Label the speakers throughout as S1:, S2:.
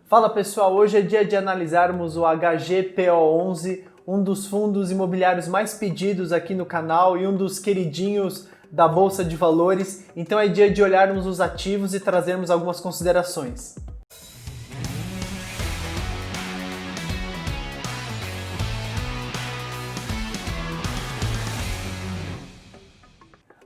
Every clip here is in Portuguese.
S1: Fala pessoal, hoje é dia de analisarmos o HGPO11, um dos fundos imobiliários mais pedidos aqui no canal e um dos queridinhos da Bolsa de Valores. Então é dia de olharmos os ativos e trazermos algumas considerações.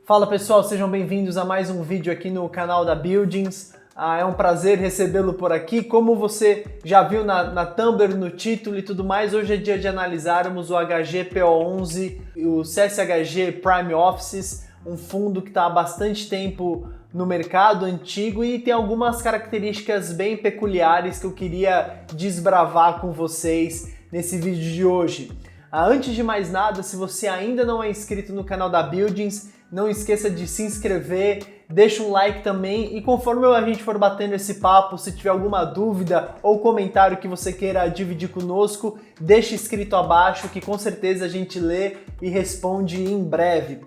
S1: Fala pessoal, sejam bem-vindos a mais um vídeo aqui no canal da Buildings. É um prazer recebê-lo por aqui. Como você já viu na thumb, no título e tudo mais, hoje é dia de analisarmos o HGPO11 e o CSHG Prime Offices, um fundo que está há bastante tempo no mercado, antigo, e tem algumas características bem peculiares que eu queria desbravar com vocês nesse vídeo de hoje. Antes de mais nada, se você ainda não é inscrito no canal da Buildings, não esqueça de se inscrever, deixa um like também e conforme a gente for batendo esse papo, se tiver alguma dúvida ou comentário que você queira dividir conosco, deixa escrito abaixo que com certeza a gente lê e responde em breve.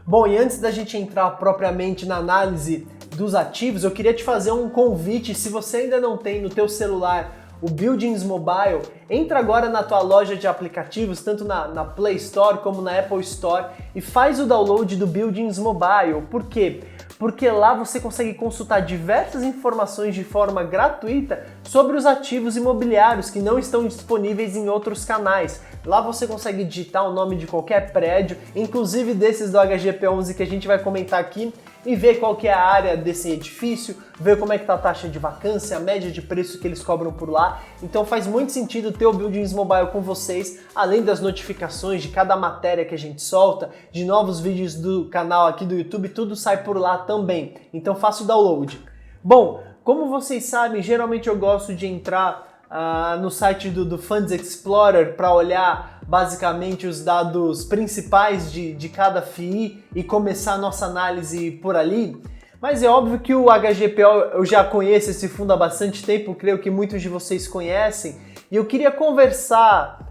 S1: Bom, e antes da gente entrar propriamente na análise dos ativos, eu queria te fazer um convite. Se você ainda não tem no teu celular o Buildings Mobile, entra agora na tua loja de aplicativos, tanto na Play Store como na Apple Store, e faz o download do Buildings Mobile. Por quê? Porque lá você consegue consultar diversas informações de forma gratuita sobre os ativos imobiliários que não estão disponíveis em outros canais. Lá você consegue digitar o nome de qualquer prédio, inclusive desses do HGP11 que a gente vai comentar aqui, e ver qual que é a área desse edifício, ver como é que está a taxa de vacância, a média de preço que eles cobram por lá. Então faz muito sentido ter o Buildings Mobile com vocês, além das notificações de cada matéria que a gente solta, de novos vídeos do canal aqui do YouTube, tudo sai por lá também. Então faça o download. Bom, como vocês sabem, geralmente eu gosto de entrar no site do Funds Explorer para olhar basicamente os dados principais de cada FII e começar a nossa análise por ali. Mas é óbvio que o HGPO, eu já conheço esse fundo há bastante tempo, creio que muitos de vocês conhecem, e eu queria conversar,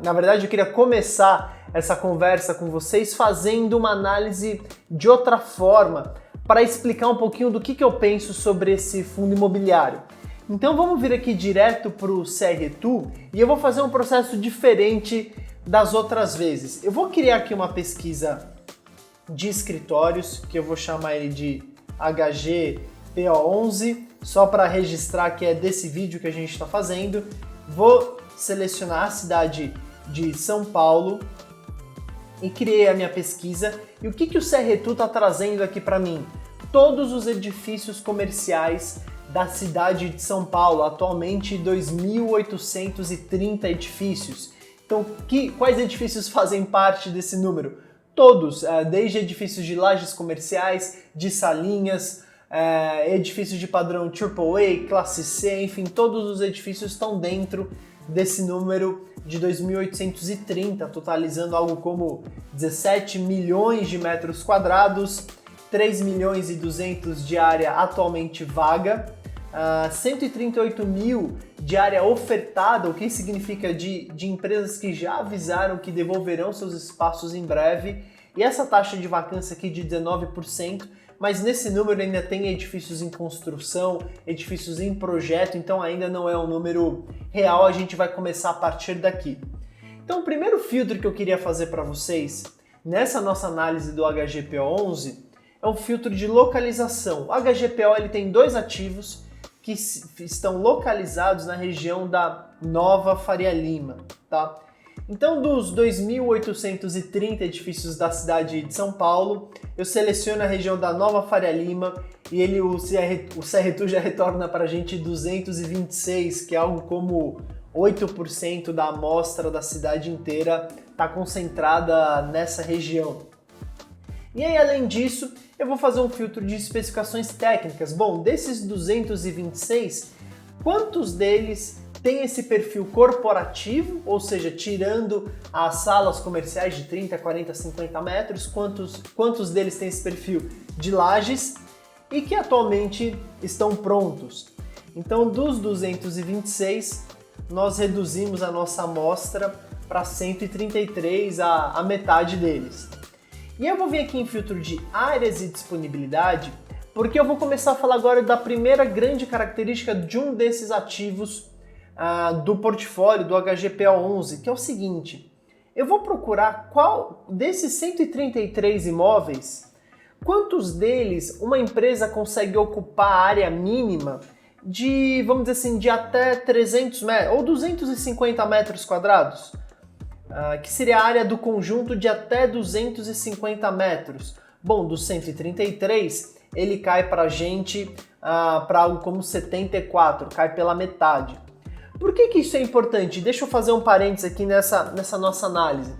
S1: na verdade eu queria começar essa conversa com vocês fazendo uma análise de outra forma, para explicar um pouquinho do que eu penso sobre esse fundo imobiliário. Então vamos vir aqui direto para o CRTU e eu vou fazer um processo diferente das outras vezes. Eu vou criar aqui uma pesquisa de escritórios, que eu vou chamar ele de HGPO11, só para registrar que é desse vídeo que a gente está fazendo. Vou selecionar a cidade de São Paulo e criei a minha pesquisa. E o que o CRTU está trazendo aqui para mim? Todos os edifícios comerciais da cidade de São Paulo, atualmente 2.830 edifícios. Então, quais edifícios fazem parte desse número? Todos, desde edifícios de lajes comerciais, de salinhas, edifícios de padrão AAA, classe C, enfim, todos os edifícios estão dentro desse número de 2.830, totalizando algo como 17 milhões de metros quadrados, 3 milhões e 200 de área atualmente vaga, 138 mil de área ofertada, o que significa de empresas que já avisaram que devolverão seus espaços em breve, e essa taxa de vacância aqui de 19%, mas nesse número ainda tem edifícios em construção, edifícios em projeto, então ainda não é um número real, a gente vai começar a partir daqui. Então o primeiro filtro que eu queria fazer para vocês, nessa nossa análise do HGPO11, é um filtro de localização. O HGPO ele tem dois ativos que estão localizados na região da Nova Faria Lima, tá? Então, dos 2.830 edifícios da cidade de São Paulo, eu seleciono a região da Nova Faria Lima e o CRTU já retorna para a gente 226, que é algo como 8% da amostra da cidade inteira está concentrada nessa região. E aí, além disso, eu vou fazer um filtro de especificações técnicas. Bom, desses 226, quantos deles têm esse perfil corporativo, ou seja, tirando as salas comerciais de 30, 40, 50 metros, quantos deles têm esse perfil de lajes e que atualmente estão prontos? Então, dos 226, nós reduzimos a nossa amostra para 133, a metade deles. E eu vou vir aqui em filtro de áreas e disponibilidade Porque eu vou começar a falar agora da primeira grande característica de um desses ativos do portfólio do HGPO11, que é o seguinte: eu vou procurar qual desses 133 imóveis, quantos deles uma empresa consegue ocupar a área mínima de, vamos dizer assim, de até 300 metros ou 250 metros quadrados, que seria a área do conjunto de até 250 metros. Bom, dos 133, ele cai para a gente para algo como 74, cai pela metade. Por que isso é importante? Deixa eu fazer um parênteses aqui nessa nossa análise.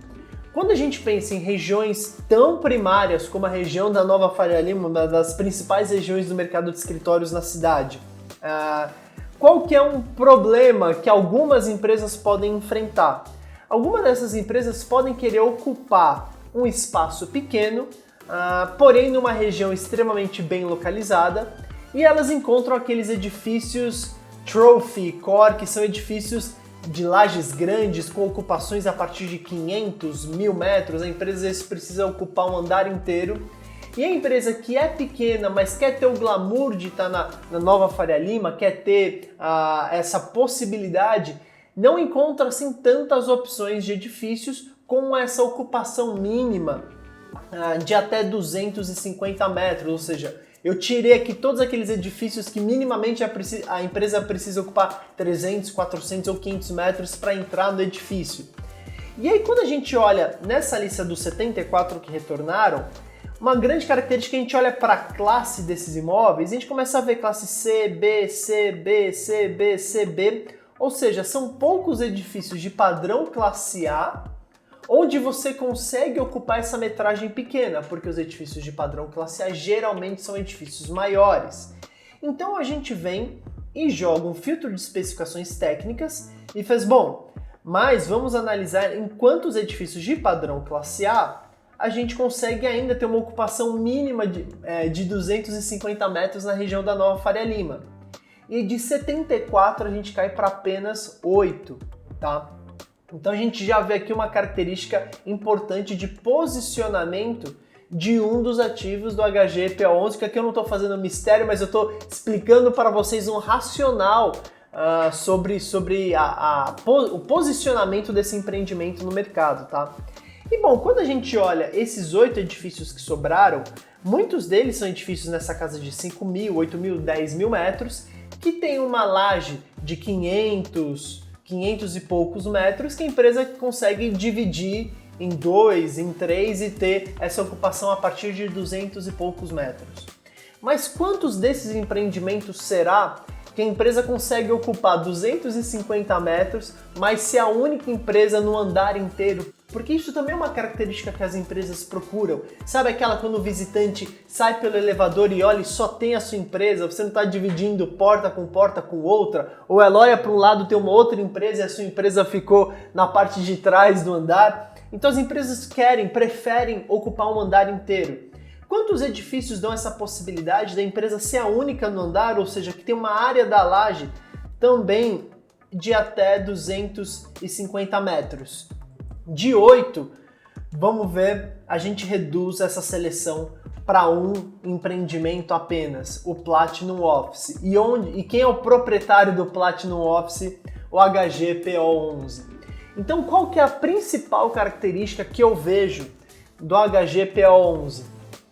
S1: Quando a gente pensa em regiões tão primárias como a região da Nova Faria Lima, uma das principais regiões do mercado de escritórios na cidade, qual que é um problema que algumas empresas podem enfrentar? Algumas dessas empresas podem querer ocupar um espaço pequeno, porém numa região extremamente bem localizada, e elas encontram aqueles edifícios Trophy, Core, que são edifícios de lajes grandes com ocupações a partir de 500, 1000 metros. A empresa às vezes precisa ocupar um andar inteiro. E a empresa que é pequena, mas quer ter o glamour de estar na Nova Faria Lima, quer ter essa possibilidade, não encontra assim tantas opções de edifícios com essa ocupação mínima de até 250 metros, ou seja, eu tirei aqui todos aqueles edifícios que minimamente a empresa precisa ocupar 300, 400 ou 500 metros para entrar no edifício. E aí quando a gente olha nessa lista dos 74 que retornaram, uma grande característica, a gente olha para a classe desses imóveis, a gente começa a ver classe C, B, C, B, C, B, C, B, ou seja, são poucos edifícios de padrão classe A onde você consegue ocupar essa metragem pequena, porque os edifícios de padrão classe A geralmente são edifícios maiores. Então a gente vem e joga um filtro de especificações técnicas e fez, bom, mas vamos analisar em quantos edifícios de padrão classe A gente consegue ainda ter uma ocupação mínima de 250 metros na região da Nova Faria Lima. E de 74 a gente cai para apenas 8, tá? Então a gente já vê aqui uma característica importante de posicionamento de um dos ativos do HGPO11, que aqui eu não estou fazendo mistério, mas eu estou explicando para vocês um racional sobre o posicionamento desse empreendimento no mercado, tá? E bom, quando a gente olha esses 8 edifícios que sobraram, muitos deles são edifícios nessa casa de 5.000, 8.000, 10.000 metros, que tem uma laje de 500 e poucos metros que a empresa consegue dividir em 2, em 3 e ter essa ocupação a partir de 200 e poucos metros. Mas quantos desses empreendimentos será que a empresa consegue ocupar 250 metros, mas ser a única empresa no andar inteiro? Porque isso também é uma característica que as empresas procuram. Sabe aquela quando o visitante sai pelo elevador e olha e só tem a sua empresa, você não está dividindo porta com outra, ou ela olha para um lado tem uma outra empresa e a sua empresa ficou na parte de trás do andar. Então as empresas preferem ocupar um andar inteiro. Quantos edifícios dão essa possibilidade da empresa ser a única no andar, ou seja, que tem uma área da laje também de até 250 metros? De 8, vamos ver, a gente reduz essa seleção para um empreendimento apenas, o Platinum Office. E quem é o proprietário do Platinum Office? O HGPO11. Então, qual que é a principal característica que eu vejo do HGPO11?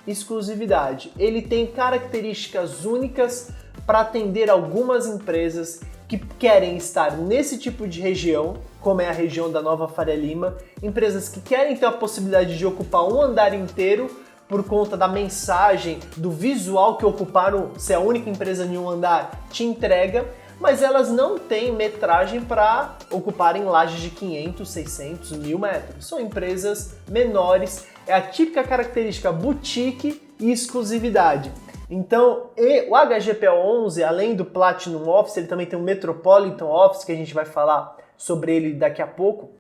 S1: Exclusividade. Ele tem características únicas para atender algumas empresas que querem estar nesse tipo de região, como é a região da Nova Faria Lima, empresas que querem ter a possibilidade de ocupar um andar inteiro por conta da mensagem, do visual que ocuparam, ser a única empresa em um andar te entrega, mas elas não têm metragem para ocuparem lajes de 500, 600, 1000 metros. São empresas menores, é a típica característica boutique e exclusividade. Então, o HGPO11, além do Platinum Office, ele também tem o Metropolitan Office, que a gente vai falar sobre ele daqui a pouco.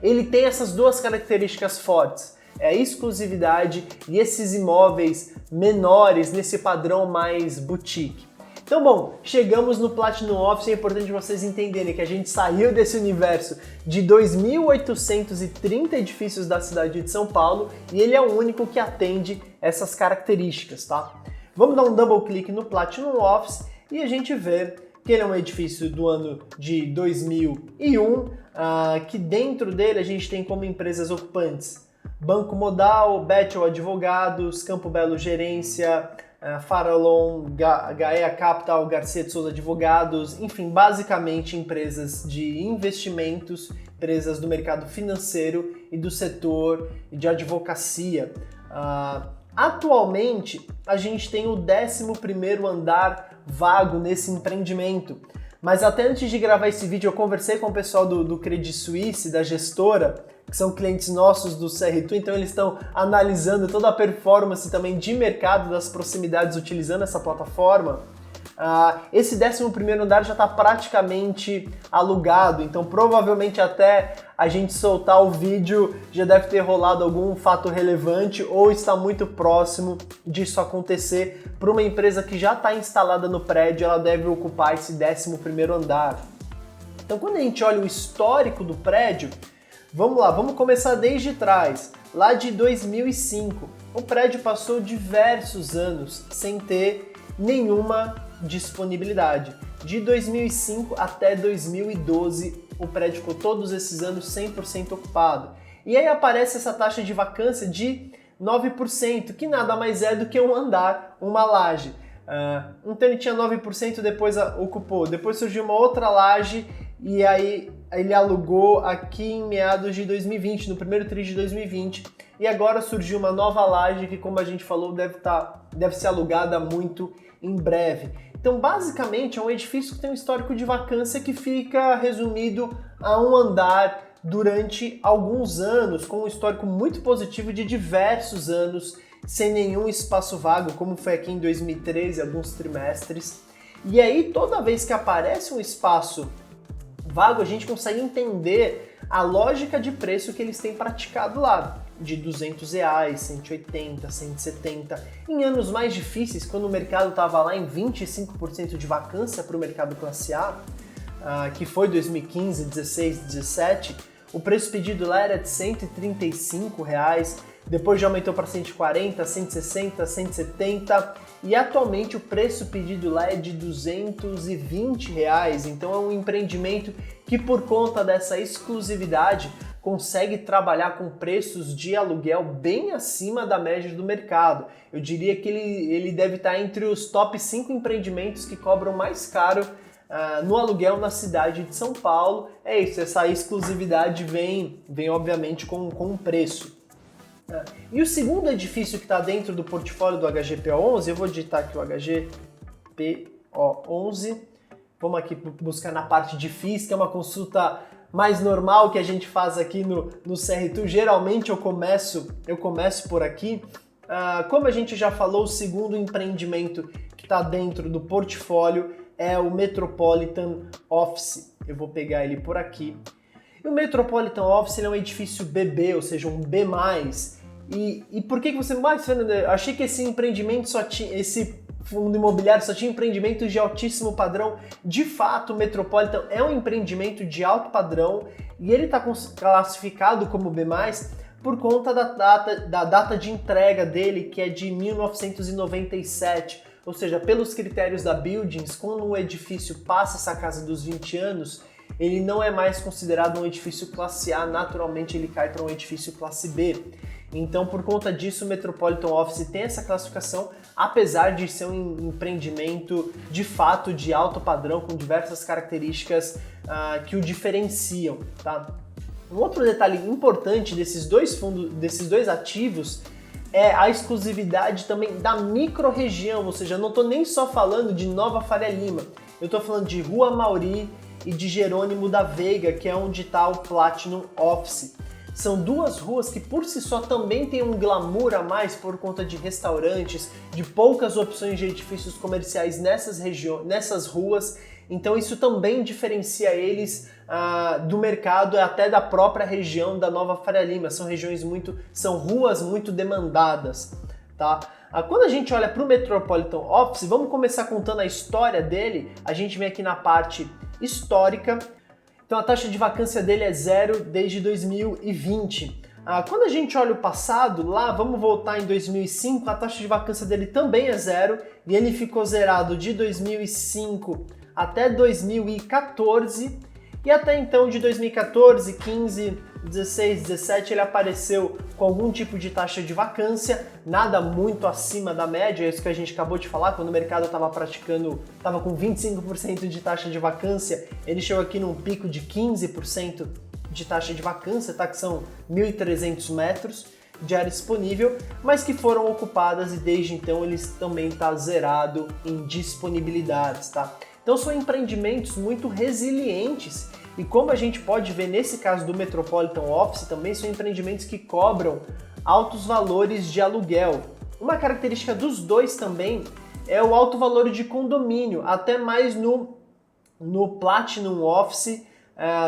S1: Ele tem essas duas características fortes, a exclusividade e esses imóveis menores nesse padrão mais boutique. Então, bom, chegamos no Platinum Office, é importante vocês entenderem que a gente saiu desse universo de 2.830 edifícios da cidade de São Paulo e ele é o único que atende essas características, tá? Vamos dar um double clique no Platinum Office e a gente vê que ele é um edifício do ano de 2001, que dentro dele a gente tem como empresas ocupantes Banco Modal, Bechtel Advogados, Campo Belo Gerência, Farallon, Gaia Capital, Garcia de Souza Advogados, enfim, basicamente empresas de investimentos, empresas do mercado financeiro e do setor de advocacia. Atualmente, a gente tem o 11º andar vago nesse empreendimento, mas até antes de gravar esse vídeo eu conversei com o pessoal do Credit Suisse, da gestora, que são clientes nossos do CR2, então eles estão analisando toda a performance também de mercado das proximidades utilizando essa plataforma. Esse 11º andar já está praticamente alugado, então provavelmente até a gente soltar o vídeo já deve ter rolado algum fato relevante ou está muito próximo disso acontecer. Para uma empresa que já está instalada no prédio, ela deve ocupar esse 11º andar. Então quando a gente olha o histórico do prédio, vamos lá, vamos começar desde trás, lá de 2005. O prédio passou diversos anos sem ter nenhuma disponibilidade. De 2005 até 2012, o prédio ficou todos esses anos 100% ocupado. E aí aparece essa taxa de vacância de 9%, que nada mais é do que um andar, uma laje. Então ele tinha 9%, depois ocupou. Depois surgiu uma outra laje e aí ele alugou aqui em meados de 2020, no primeiro trimestre de 2020. E agora surgiu uma nova laje que, como a gente falou, deve ser alugada muito em breve. Então, basicamente, é um edifício que tem um histórico de vacância que fica resumido a um andar durante alguns anos, com um histórico muito positivo de diversos anos, sem nenhum espaço vago, como foi aqui em 2013, alguns trimestres. E aí, toda vez que aparece um espaço vago, a gente consegue entender a lógica de preço que eles têm praticado lá, de R$200, 180, 170. Em anos mais difíceis, quando o mercado estava lá em 25% de vacância para o mercado classe A, que foi 2015, 16, 17, o preço pedido lá era de R$135, depois já aumentou para 140, 160, 170 e atualmente o preço pedido lá é de R$220. Então é um empreendimento que, por conta dessa exclusividade, consegue trabalhar com preços de aluguel bem acima da média do mercado. Eu diria que ele deve estar entre os top 5 empreendimentos que cobram mais caro no aluguel na cidade de São Paulo. É isso, essa exclusividade vem obviamente com um preço. E o segundo edifício que está dentro do portfólio do HGPO11, eu vou digitar aqui o HGPO11, vamos aqui buscar na parte de FIIs, que é uma consulta mais normal que a gente faz aqui no CR2. Geralmente eu começo por aqui. Como a gente já falou, o segundo empreendimento que está dentro do portfólio é o Metropolitan Office. Eu vou pegar ele por aqui. E o Metropolitan Office é um edifício BB, ou seja, um B+. E por que você... Mas, Fernando, eu achei que esse empreendimento esse fundo imobiliário só tinha empreendimentos de altíssimo padrão. De fato, o Metropolitan é um empreendimento de alto padrão e ele está classificado como B+, por conta da data de entrega dele, que é de 1997. Ou seja, pelos critérios da Buildings, quando um edifício passa essa casa dos 20 anos, ele não é mais considerado um edifício classe A, naturalmente ele cai para um edifício classe B. Então, por conta disso, o Metropolitan Office tem essa classificação, apesar de ser um empreendimento de fato de alto padrão, com diversas características que o diferenciam, tá? Um outro detalhe importante desses dois ativos é a exclusividade também da micro-região, ou seja, eu não estou nem só falando de Nova Faria Lima, eu estou falando de Rua Mauri e de Jerônimo da Veiga, que é onde está o Platinum Office. São duas ruas que por si só também tem um glamour a mais por conta de restaurantes, de poucas opções de edifícios comerciais nessas ruas, então isso também diferencia eles do mercado, até da própria região da Nova Faria Lima. São ruas muito demandadas, tá? Quando a gente olha para o Metropolitan Office, vamos começar contando a história dele. A gente vem aqui na parte histórica. Então a taxa de vacância dele é 0 desde 2020. Quando a gente olha o passado, lá, vamos voltar em 2005, a taxa de vacância dele também é zero, e ele ficou zerado de 2005 até 2014, e até então de 2014, 15, 16, 17 ele apareceu com algum tipo de taxa de vacância, nada muito acima da média, é isso que a gente acabou de falar, quando o mercado estava com 25% de taxa de vacância, ele chegou aqui num pico de 15% de taxa de vacância, tá? Que são 1.300 metros de área disponível, mas que foram ocupadas e desde então eles também tá zerado em disponibilidades, tá? Então são empreendimentos muito resilientes e como a gente pode ver nesse caso do Metropolitan Office também são empreendimentos que cobram altos valores de aluguel. Uma característica dos dois também é o alto valor de condomínio, até mais no Platinum Office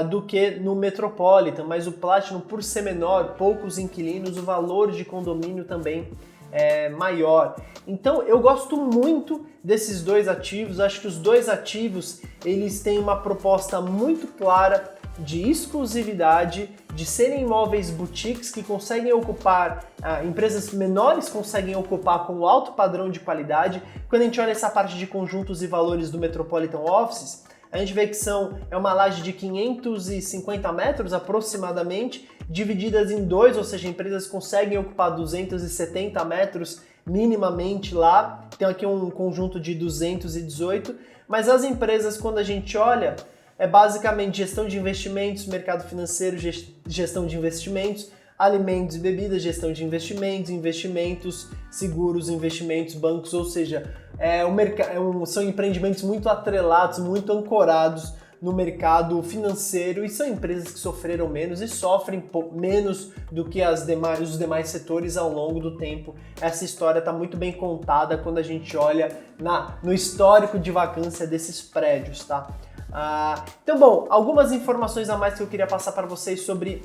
S1: do que no Metropolitan, mas o Platinum, por ser menor, poucos inquilinos, o valor de condomínio também é maior. Então eu gosto muito desses dois ativos, acho que os dois ativos eles têm uma proposta muito clara de exclusividade, de serem imóveis boutiques que conseguem ocupar, empresas menores conseguem ocupar com alto padrão de qualidade. Quando a gente olha essa parte de conjuntos e valores do Metropolitan Offices, a gente vê que é uma laje de 550 metros aproximadamente, divididas em dois, ou seja, empresas conseguem ocupar 270 metros minimamente lá, tem aqui um conjunto de 218, mas as empresas, quando a gente olha, é basicamente gestão de investimentos, mercado financeiro, gestão de investimentos, alimentos e bebidas, gestão de investimentos, investimentos, seguros, investimentos, bancos, ou seja, são empreendimentos muito atrelados, muito ancorados no mercado financeiro e são empresas que sofreram menos e sofrem menos do que os demais setores ao longo do tempo. Essa história está muito bem contada quando a gente olha no histórico de vacância desses prédios, tá? Então, bom, algumas informações a mais que eu queria passar para vocês sobre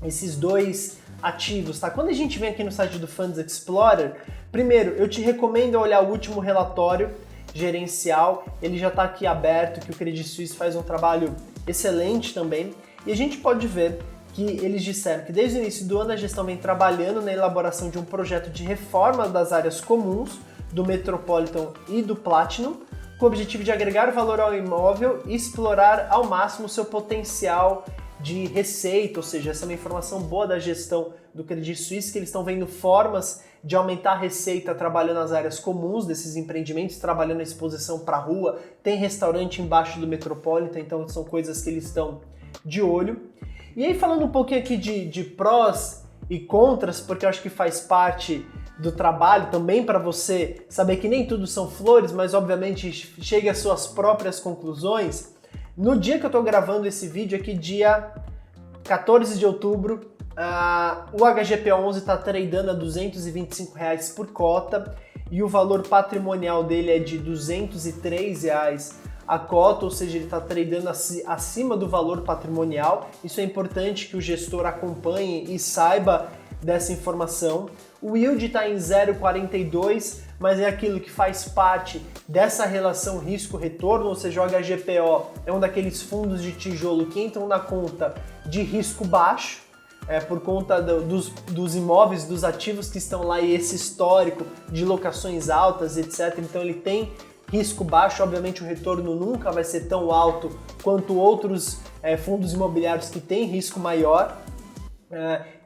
S1: esses dois ativos, tá? Quando a gente vem aqui no site do Funds Explorer, primeiro, eu te recomendo olhar o último relatório gerencial, ele já está aqui aberto, que o Credit Suisse faz um trabalho excelente também, e a gente pode ver que eles disseram que desde o início do ano a gestão vem trabalhando na elaboração de um projeto de reforma das áreas comuns do Metropolitan e do Platinum, com o objetivo de agregar valor ao imóvel e explorar ao máximo o seu potencial de receita, ou seja, essa é uma informação boa da gestão do Credit Suisse, que eles estão vendo formas de aumentar a receita trabalhando nas áreas comuns desses empreendimentos, trabalhando a exposição para a rua, tem restaurante embaixo do Metropolitan, então são coisas que eles estão de olho. E aí falando um pouquinho aqui de prós e contras, porque eu acho que faz parte do trabalho também para você saber que nem tudo são flores, mas obviamente chegue às suas próprias conclusões. No dia que eu estou gravando esse vídeo aqui, dia 14 de outubro, o HGP11 está tradando a R$ 225 por cota e o valor patrimonial dele é de R$ 203 a cota, ou seja, ele está tradando acima do valor patrimonial. Isso é importante que o gestor acompanhe e saiba dessa informação. O yield está em 0,42, mas é aquilo que faz parte dessa relação risco-retorno, ou seja, o HGPO é um daqueles fundos de tijolo que entram na conta de risco baixo, por conta dos imóveis, dos ativos que estão lá e esse histórico de locações altas, etc. Então ele tem risco baixo, obviamente o retorno nunca vai ser tão alto quanto outros fundos imobiliários que têm risco maior.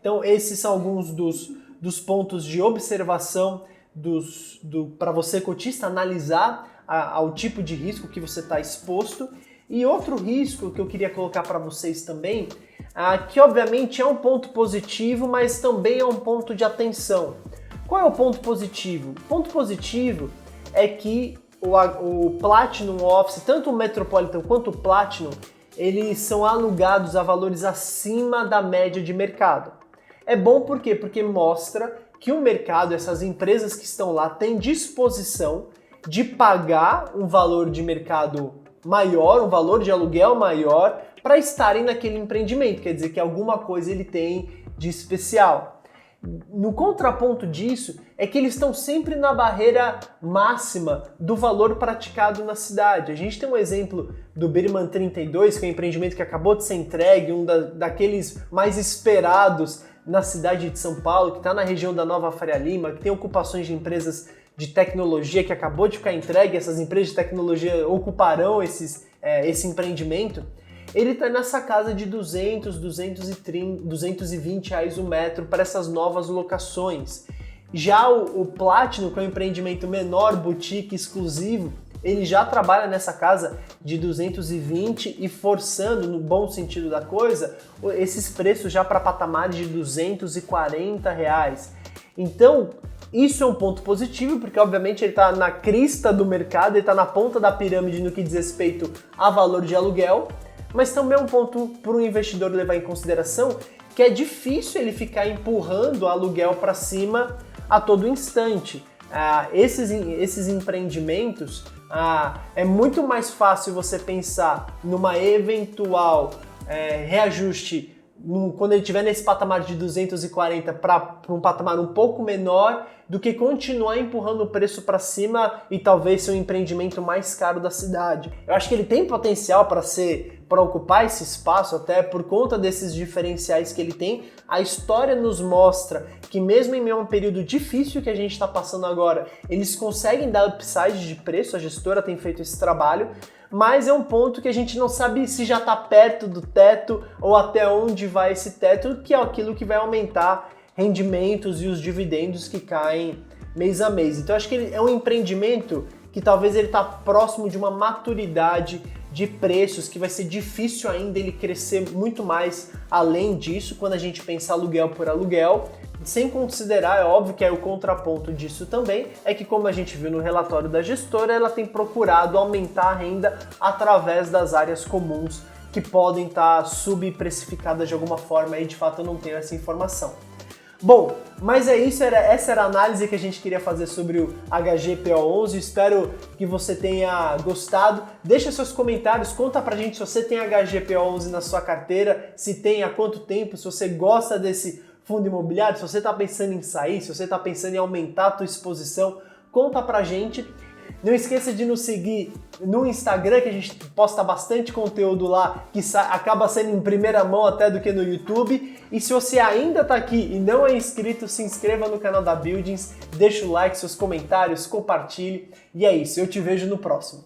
S1: Então esses são alguns dos pontos de observação para você, cotista, analisar ao tipo de risco que você está exposto. E outro risco que eu queria colocar para vocês também, que obviamente é um ponto positivo, mas também é um ponto de atenção. Qual é o ponto positivo? O ponto positivo é que o Platinum Office, tanto o Metropolitan quanto o Platinum, eles são alugados a valores acima da média de mercado. É bom por quê? Porque mostra que o mercado, essas empresas que estão lá, têm disposição de pagar um valor de mercado maior, um valor de aluguel maior, para estarem naquele empreendimento. Quer dizer que alguma coisa ele tem de especial. No contraponto disso, é que eles estão sempre na barreira máxima do valor praticado na cidade. A gente tem um exemplo do Birman 32, que é um empreendimento que acabou de ser entregue, daqueles mais esperados na cidade de São Paulo, que está na região da Nova Faria Lima, que tem ocupações de empresas de tecnologia, que acabou de ficar entregue, essas empresas de tecnologia ocuparão esse empreendimento, ele está nessa casa de 200, 230, 220 reais o metro para essas novas locações. Já o Platinum, que é um empreendimento menor, boutique, exclusivo, ele já trabalha nessa casa de 220 e forçando, no bom sentido da coisa, esses preços já para patamares de 240 reais. Então, isso é um ponto positivo, porque obviamente ele está na crista do mercado, ele está na ponta da pirâmide no que diz respeito a valor de aluguel, mas também é um ponto para o investidor levar em consideração que é difícil ele ficar empurrando o aluguel para cima a todo instante. Esses empreendimentos, é muito mais fácil você pensar numa eventual reajuste quando ele estiver nesse patamar de 240 para um patamar um pouco menor do que continuar empurrando o preço para cima e talvez ser um empreendimento mais caro da cidade. Eu acho que ele tem potencial para ocupar esse espaço, até por conta desses diferenciais que ele tem. A história nos mostra que mesmo em meio a um período difícil que a gente está passando agora, eles conseguem dar upside de preço, a gestora tem feito esse trabalho, mas é um ponto que a gente não sabe se já está perto do teto ou até onde vai esse teto, que é aquilo que vai aumentar rendimentos e os dividendos que caem mês a mês. Então acho que ele é um empreendimento que talvez ele está próximo de uma maturidade de preços que vai ser difícil ainda ele crescer muito mais além disso quando a gente pensa aluguel por aluguel. Sem considerar, é óbvio que o contraponto disso também é que, como a gente viu no relatório da gestora, ela tem procurado aumentar a renda através das áreas comuns que podem estar subprecificadas de alguma forma e de fato eu não tenho essa informação. Bom, mas é isso, essa era a análise que a gente queria fazer sobre o HGPO11, espero que você tenha gostado. Deixa seus comentários, conta pra gente se você tem HGPO11 na sua carteira, se tem, há quanto tempo, se você gosta desse fundo imobiliário, se você está pensando em sair, se você está pensando em aumentar a tua exposição, conta pra gente. Não esqueça de nos seguir no Instagram, que a gente posta bastante conteúdo lá, que acaba sendo em primeira mão até do que no YouTube. E se você ainda está aqui e não é inscrito, se inscreva no canal da Buildings, deixa o like, seus comentários, compartilhe. E é isso, eu te vejo no próximo.